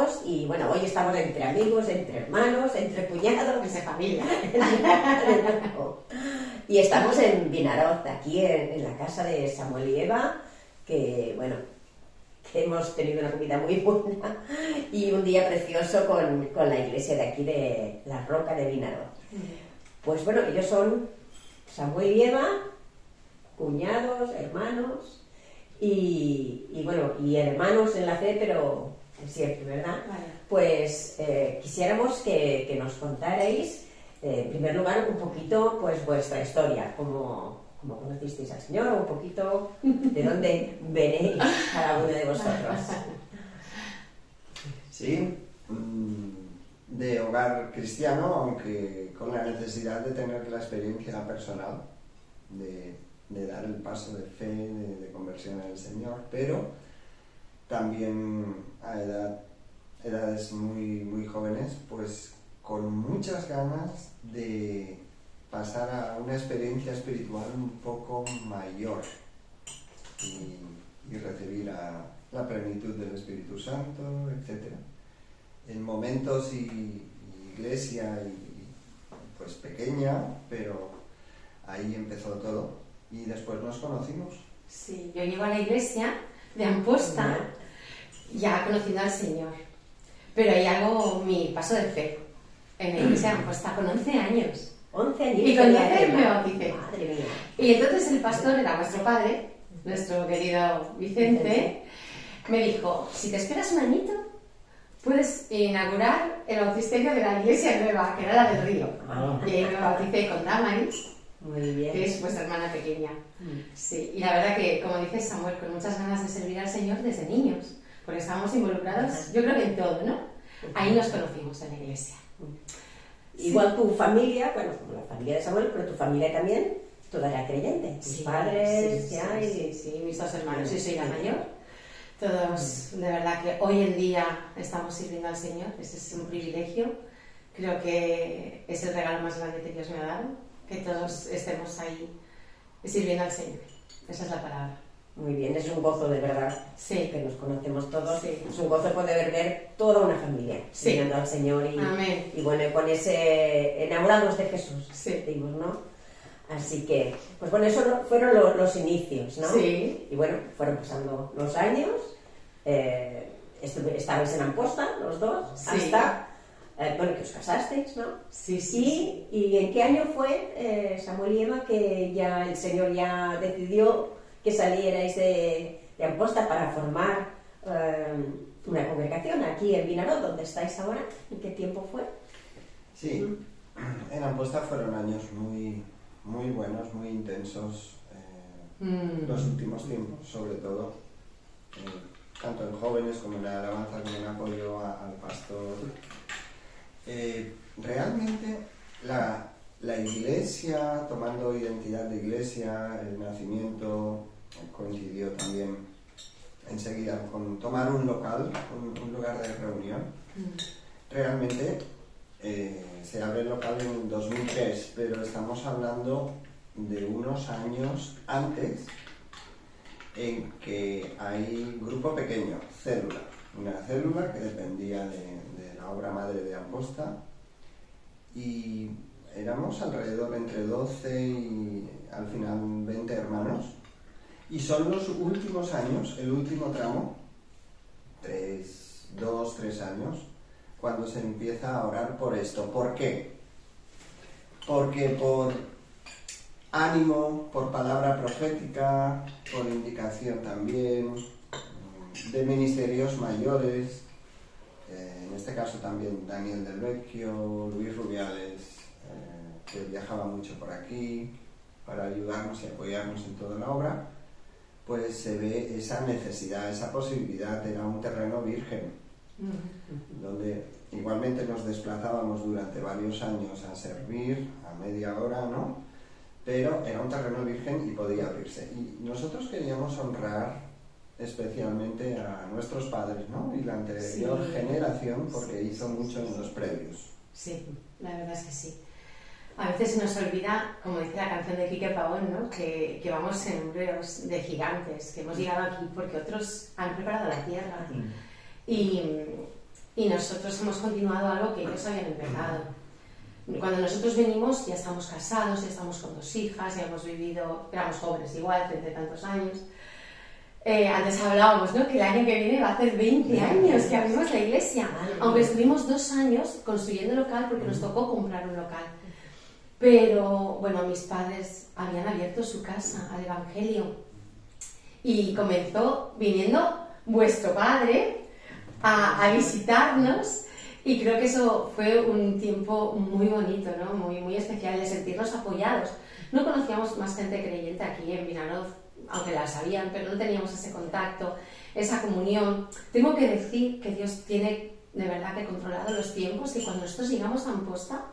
estamos, y bueno, hoy estamos entre amigos, entre hermanos, entre cuñados, Entre familia. Y estamos en Vinaroz, aquí en la casa de Samuel y Eva, que bueno, que hemos tenido una comida muy buena y un día precioso con la iglesia de aquí de La Roca de Vinaroz. Pues bueno, ellos son Samuel y Eva, cuñados, hermanos, y bueno, y hermanos en la fe, pero siempre, ¿verdad? Vale. Pues quisiéramos que nos contarais, en primer lugar, un poquito pues vuestra historia, cómo conocisteis al Señor, o un poquito de dónde venéis cada uno de vosotros. Sí, de hogar cristiano, aunque con la necesidad de tener la experiencia personal, de dar el paso de fe, de conversión al Señor, pero también a edades muy, muy jóvenes, pues con muchas ganas de pasar a una experiencia espiritual un poco mayor y recibir la plenitud del Espíritu Santo, etc. En momentos y iglesia pues pequeña, pero ahí empezó todo y después nos conocimos. Sí, yo llego a la iglesia de Amposta ya conociendo al Señor, pero ahí hago mi paso de fe en la iglesia de Amposta con 11 años. 11 años. Y con 12 me bauticé. Madre mía. Y entonces el pastor era nuestro padre, nuestro querido Vicente, me dijo, si te esperas un añito, puedes inaugurar el bautisterio de la iglesia nueva, que era la del Río. Y ahí me bauticé con Damaris, Muy bien. que es vuestra hermana pequeña. Sí, y la verdad que, como dice Samuel, con muchas ganas de servir al Señor desde niños, porque estábamos involucrados, yo creo que en todo, ¿no? Ahí nos conocimos en la iglesia. Igual tu familia, bueno, como la familia de Samuel, pero tu familia también, toda era creyente. Tus padres, ya, sí, mis dos hermanos, yo soy la mayor. Todos, de verdad que hoy en día estamos sirviendo al Señor, ese es un privilegio. Creo que es el regalo más grande que Dios me ha dado, que todos estemos ahí sirviendo al Señor. Esa es la palabra. Muy bien, es un gozo de verdad, Sí. que nos conocemos todos. Sí. Es un gozo poder ver toda una familia Sí. sirviendo al Señor Amén. y bueno, con ese enamorados de Jesús, Sí. decimos, ¿no? Así que, pues bueno, esos fueron los inicios, ¿no? Sí. Y bueno, fueron pasando los años, estabais en Amposta, los dos, Sí. hasta, bueno, que os casasteis, ¿no? Sí, sí. ¿Y en qué año fue, Samuel y Eva, que ya el Señor ya decidió que salierais de Amposta para formar una congregación aquí en Vinaroz, donde estáis ahora? ¿En qué tiempo fue? Sí, en Amposta fueron años muy, muy buenos, muy intensos, los últimos tiempos, sobre todo, tanto en jóvenes como en la alabanza, como en apoyo al pastor. Realmente la iglesia, tomando identidad de iglesia, el nacimiento coincidió también enseguida con tomar un local, un lugar de reunión. Realmente se abre el local en 2003, pero estamos hablando de unos años antes en que hay grupo pequeño, célula, una célula que dependía de la obra madre de Amposta, y éramos alrededor entre 12 y al final 20 hermanos, y son los últimos años, el último tramo, 2-3 años, cuando se empieza a orar por esto. ¿Por qué? Porque por ánimo, por palabra profética, por indicación también de ministerios mayores, en este caso también Daniel del Vecchio, Luis Rubiales, que viajaba mucho por aquí para ayudarnos y apoyarnos en toda la obra, pues se ve esa necesidad, esa posibilidad. Era un terreno virgen, donde igualmente nos desplazábamos durante varios años a servir, a media hora, ¿no? Pero era un terreno virgen y podía abrirse. Y nosotros queríamos honrar especialmente a nuestros padres, ¿no? Y la anterior generación, porque hizo mucho en los previos. Sí, la verdad es que sí. A veces se nos olvida, como dice la canción de Quique Pavón, ¿no? que vamos en embreos de gigantes, que hemos llegado aquí porque otros han preparado la tierra. Y y nosotros hemos continuado algo que ellos habían empezado. Cuando nosotros venimos ya estamos casados, ya estamos con 2 hijas, ya hemos vivido, éramos jóvenes igual, 30 y tantos años. Antes hablábamos, ¿no?, que el año que viene va a hacer 20 años que abrimos la iglesia, aunque estuvimos 2 años construyendo el local porque nos tocó comprar un local. Pero bueno, mis padres habían abierto su casa al Evangelio y comenzó viniendo vuestro padre a visitarnos, y creo que eso fue un tiempo muy bonito, ¿no?, muy especial, de sentirnos apoyados. No conocíamos más gente creyente aquí en Vinaroz, aunque la sabían, pero no teníamos ese contacto, esa comunión. Tengo que decir que Dios tiene de verdad que controlado los tiempos, y cuando nosotros llegamos a Amposta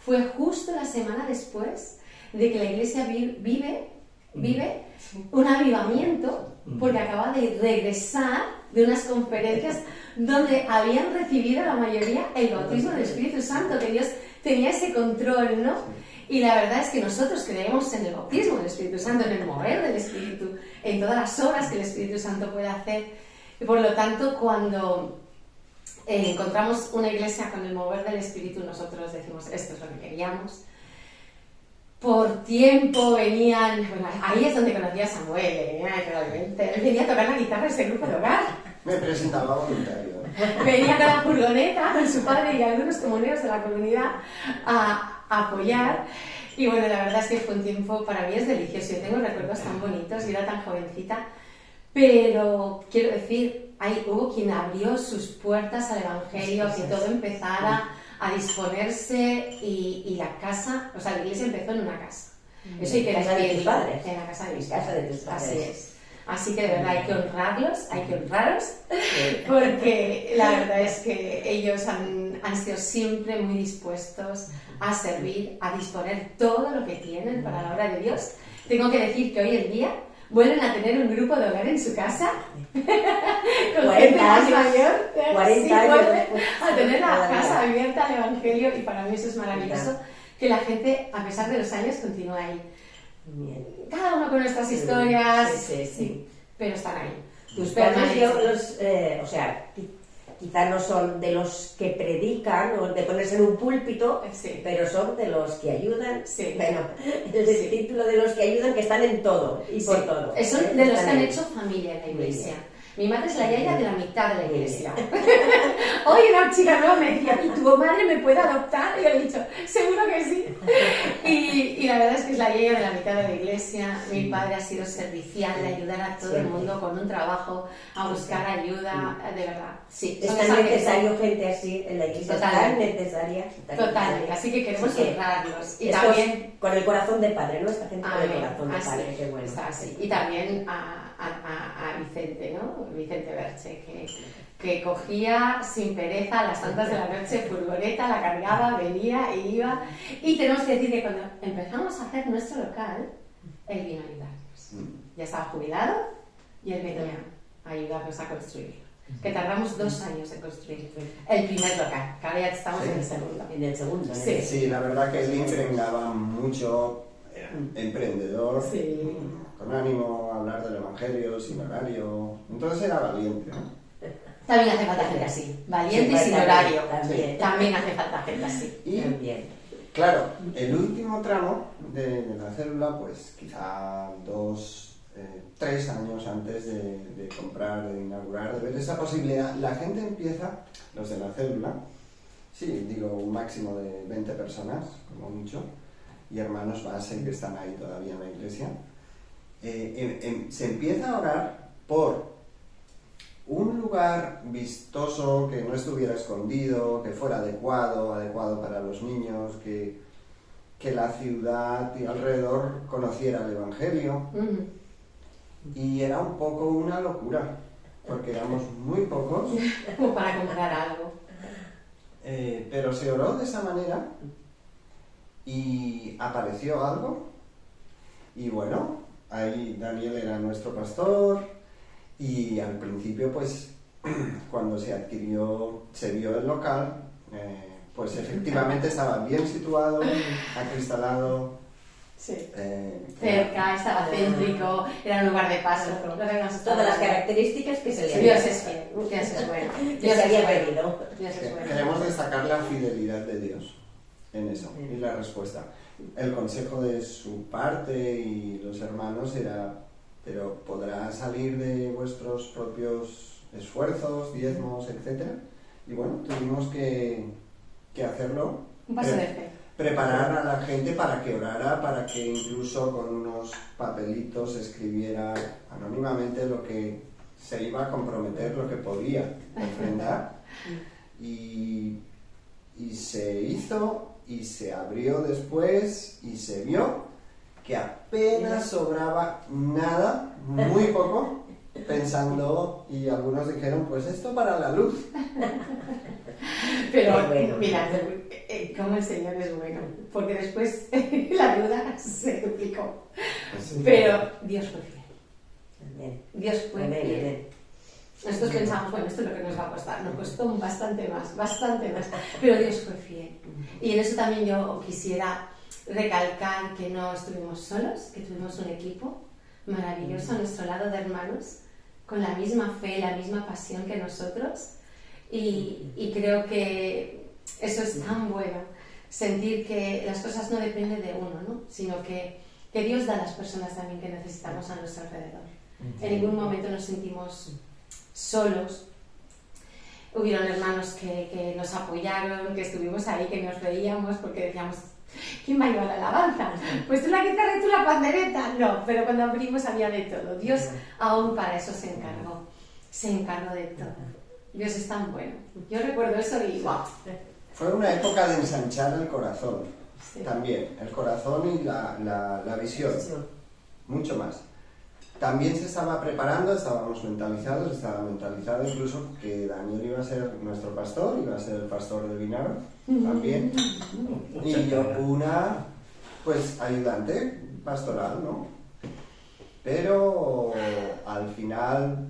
fue justo la semana después de que la iglesia vive un avivamiento, porque acaba de regresar de unas conferencias donde habían recibido la mayoría el bautismo del Espíritu Santo, que Dios tenía ese control, ¿no? Y la verdad es que nosotros creemos en el bautismo del Espíritu Santo, en el mover del Espíritu, en todas las obras que el Espíritu Santo puede hacer. Y por lo tanto, cuando encontramos una iglesia con el mover del Espíritu, nosotros decimos, esto es lo que queríamos. Por tiempo venían, bueno, ahí es donde conocí a Samuel, realmente. Él venía a tocar la guitarra en ese grupo de hogar. Me presentaba voluntario. Venía con la furgoneta, con su padre y algunos comuneros de la comunidad a apoyar. Y bueno, la verdad es que fue un tiempo, para mí es delicioso. Yo tengo recuerdos tan bonitos, yo era tan jovencita, pero quiero decir, hubo quien abrió sus puertas al Evangelio, que todo empezara a disponerse, y la casa, o sea, la iglesia empezó en una casa. Eso hay que decirlo. En la casa de mis padres. Así es. Así que de verdad hay que honraros, porque la verdad es que ellos han sido siempre muy dispuestos a servir, a disponer todo lo que tienen para la obra de Dios. Tengo que decir que hoy en día vuelven a tener un grupo de hogar en su casa, con gente más mayor, 40 años después. a tener la casa abierta al Evangelio, y para mí eso es maravilloso, que la gente, a pesar de los años, continúe ahí. Bien. Cada uno con nuestras historias, Sí. pero están ahí. Tus padres, o sea, quizá no son de los que predican o de ponerse en un púlpito, pero son de los que ayudan. Bueno, el título de los que ayudan, que están en todo y por todo. Son de los que han hecho familia en la iglesia. Mi madre es la yaya de la mitad de la iglesia. Hoy una chica nueva me decía, ¿y tu madre me puede adoptar? Y yo le he dicho, seguro que sí. Y la verdad es que es la yaya de la mitad de la iglesia. Mi padre ha sido servicial, de ayudar a todo el mundo con un trabajo, a buscar ayuda, de verdad. Sí, es tan necesario gente así en la iglesia, tan necesaria. Totalmente, así que queremos honrarlos. Y también con el corazón de padre, ¿no? Esta gente con el corazón de padre, qué bueno. Y también a Vicente, ¿no? Vicente Berche, que cogía sin pereza a las tantas de la noche furgoneta, la cargaba, venía e iba. Y tenemos que decir que cuando empezamos a hacer nuestro local, él vino a ayudarnos. Ya estaba jubilado y él venía a ayudarnos a construirlo. Que tardamos 2 años en construir el primer local, que ahora ya estamos en el segundo. En el segundo, Sí, la verdad que él impregnaba mucho, era emprendedor, con ánimo a hablar del Evangelio, sin horario. Entonces era valiente, ¿no? También hace falta gente así, valiente y sin horario. También hace falta gente así. Y, claro, el último tramo de la célula, pues quizá 3 años antes de comprar, de inaugurar, de ver esa posibilidad, la gente empieza, los de la célula, digo un máximo de 20 personas, como mucho, y hermanos base que están ahí todavía en la iglesia, se empieza a orar por un lugar vistoso, que no estuviera escondido, que fuera adecuado para los niños, que la ciudad y alrededor conociera el Evangelio. Y era un poco una locura, porque éramos muy pocos. Como para comprar algo. Pero se oró de esa manera y apareció algo. Y bueno, ahí Daniel era nuestro pastor, y al principio, pues, cuando se vio el local, pues efectivamente estaba bien situado, acristalado. Cerca, estaba céntrico, era un lugar de paso. Todas las características que se le Dios es fiel. Dios es bueno. Que se había perdido. Dios es bueno. Queremos destacar la fidelidad de Dios en eso y la respuesta. El consejo de su parte y los hermanos era, pero podrá salir de vuestros propios esfuerzos, diezmos, etcétera. Y bueno, tuvimos que hacerlo. Un paso de fe. Preparar a la gente para que orara, para que incluso con unos papelitos escribiera anónimamente lo que se iba a comprometer, lo que podía ofrendar. Y se hizo y se abrió después y se vio que apenas sobraba nada, muy poco, pensando, y algunos dijeron, pues esto para la luz. Pero bueno. mira, como el Señor es bueno, porque después la ayuda se duplicó. Pero Dios fue fiel. Amén. Dios fue Amén, fiel. amén. Nosotros pensamos, bueno, esto es lo que nos va a costar. Nos costó bastante más. Pero Dios fue fiel. Y en eso también yo quisiera recalcar que no estuvimos solos, que tuvimos un equipo maravilloso a nuestro lado de hermanos, con la misma fe, la misma pasión que nosotros. Y creo que eso es tan bueno, sentir que las cosas no dependen de uno, ¿no? Sino que Dios da a las personas también que necesitamos a nuestro alrededor. En ningún momento nos sentimos solos. Hubieron hermanos que nos apoyaron, que estuvimos ahí, que nos reíamos porque decíamos, ¿quién va a llevar la alabanza? Pues tú la guitarra y tú la pandereta. No, pero cuando abrimos había de todo. Dios aún para eso se encargó de todo. Dios es tan bueno. Yo recuerdo eso y ¡wow! Fue una época de ensanchar el corazón, Sí. también, el corazón y la visión, mucho más. También se estaba preparando, estábamos mentalizados, estaba mentalizado incluso que Daniel iba a ser nuestro pastor, iba a ser el pastor de Vinaro también, y yo una, pues, ayudante pastoral, ¿no? Pero al final,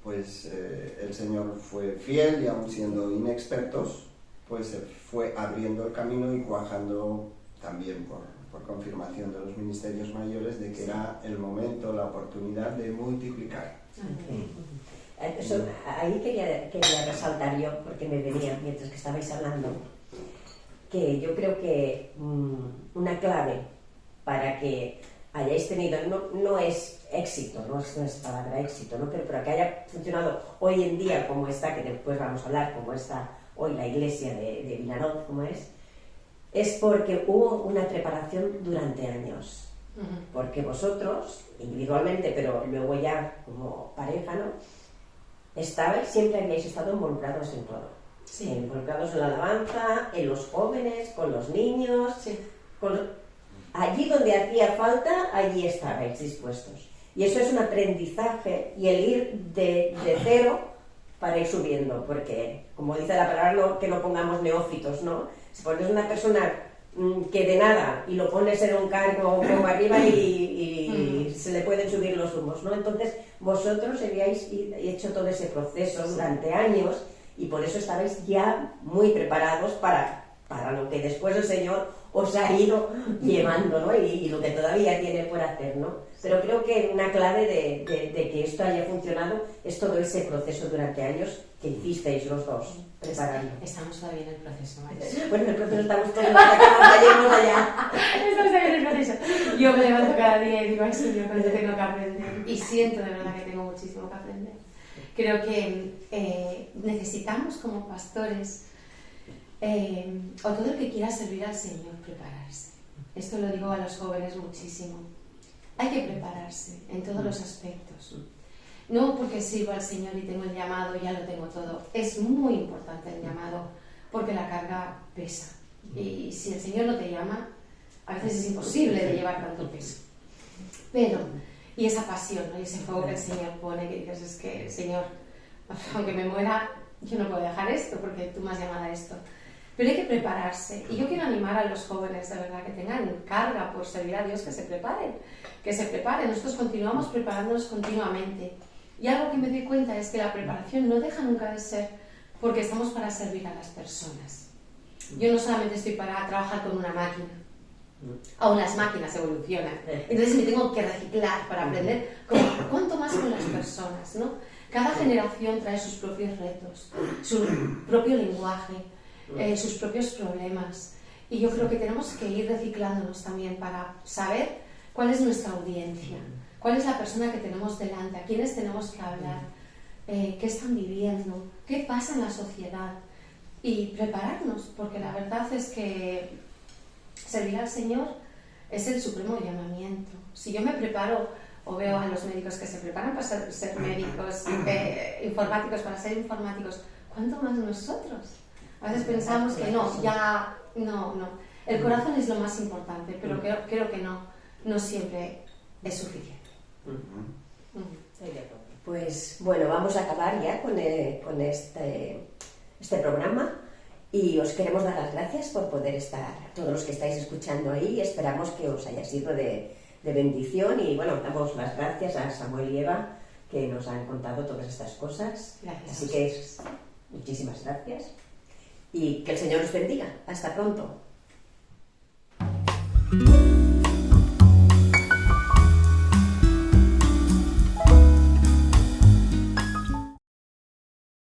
pues, el Señor fue fiel y aun siendo inexpertos, pues se fue abriendo el camino y cuajando también por confirmación de los ministerios mayores de que era el momento, la oportunidad de multiplicar. Eso, ahí quería resaltar yo, porque me venía mientras que estabais hablando, que yo creo que una clave para que hayáis tenido, no es éxito, no es palabra éxito, ¿no? Pero para que haya funcionado hoy en día como está, que después vamos a hablar, como está hoy la iglesia de Vinaroz, como es porque hubo una preparación durante años. Porque vosotros, individualmente, pero luego ya como pareja, ¿no? Siempre habéis estado involucrados en todo. Sí. Involucrados en la alabanza, en los jóvenes, con los niños. Sí. Allí donde hacía falta, allí estabais dispuestos. Y eso es un aprendizaje y el ir de cero para ir subiendo, porque, como dice la palabra, que no pongamos neófitos, ¿no? Si pones una persona que de nada y lo pones en un cargo como arriba y se le pueden subir los humos, ¿no? Entonces, vosotros habíais hecho todo ese proceso durante años y por eso estabais ya muy preparados para lo que después el Señor os ha ido llevando, ¿no? Y lo que todavía tiene por hacer, ¿no? Pero creo que una clave de que esto haya funcionado es todo ese proceso durante años que hicisteis los dos, preparando. Estamos todavía en el proceso, María. Bueno, en el proceso estamos todos hasta que nos vayamos allá. Estamos todavía en el proceso. Yo me levanto cada día y digo, ay Señor, pero yo tengo que aprender. Y siento de verdad que tengo muchísimo que aprender. Creo que necesitamos como pastores, o todo el que quiera servir al Señor, prepararse. Esto lo digo a los jóvenes muchísimo. Hay que prepararse en todos los aspectos. No porque sirvo al Señor y tengo el llamado, ya lo tengo todo. Es muy importante el llamado, porque la carga pesa. Y si el Señor no te llama, a veces es imposible de llevar tanto peso. Pero, y esa pasión, ¿no? Y ese fuego que el Señor pone, que dices, es que, Señor, aunque me muera, yo no puedo dejar esto, porque tú me has llamado a esto. Pero hay que prepararse. Y yo quiero animar a los jóvenes, de verdad, que tengan carga por servir a Dios, que se preparen. Nosotros continuamos preparándonos continuamente. Y algo que me doy cuenta es que la preparación no deja nunca de ser porque estamos para servir a las personas. Yo no solamente estoy para trabajar con una máquina. Aún las máquinas evolucionan. Entonces me tengo que reciclar para aprender cuánto más con las personas, ¿no? Cada generación trae sus propios retos, su propio lenguaje, sus propios problemas. Y yo creo que tenemos que ir reciclándonos también para saber cuál es nuestra audiencia, cuál es la persona que tenemos delante, a quiénes tenemos que hablar, qué están viviendo, qué pasa en la sociedad y prepararnos, porque la verdad es que servir al Señor es el supremo llamamiento. Si yo me preparo o veo a los médicos que se preparan para ser médicos, informáticos para ser informáticos, ¿cuánto más nosotros? A veces pensamos que no. El corazón es lo más importante, pero creo que no siempre es suficiente. Pues bueno, vamos a acabar ya con este programa y os queremos dar las gracias por poder estar, todos los que estáis escuchando ahí. Esperamos que os haya sido de bendición y bueno, damos las gracias a Samuel y Eva que nos han contado todas estas cosas. Gracias. Así que muchísimas gracias y que el Señor os bendiga. Hasta pronto.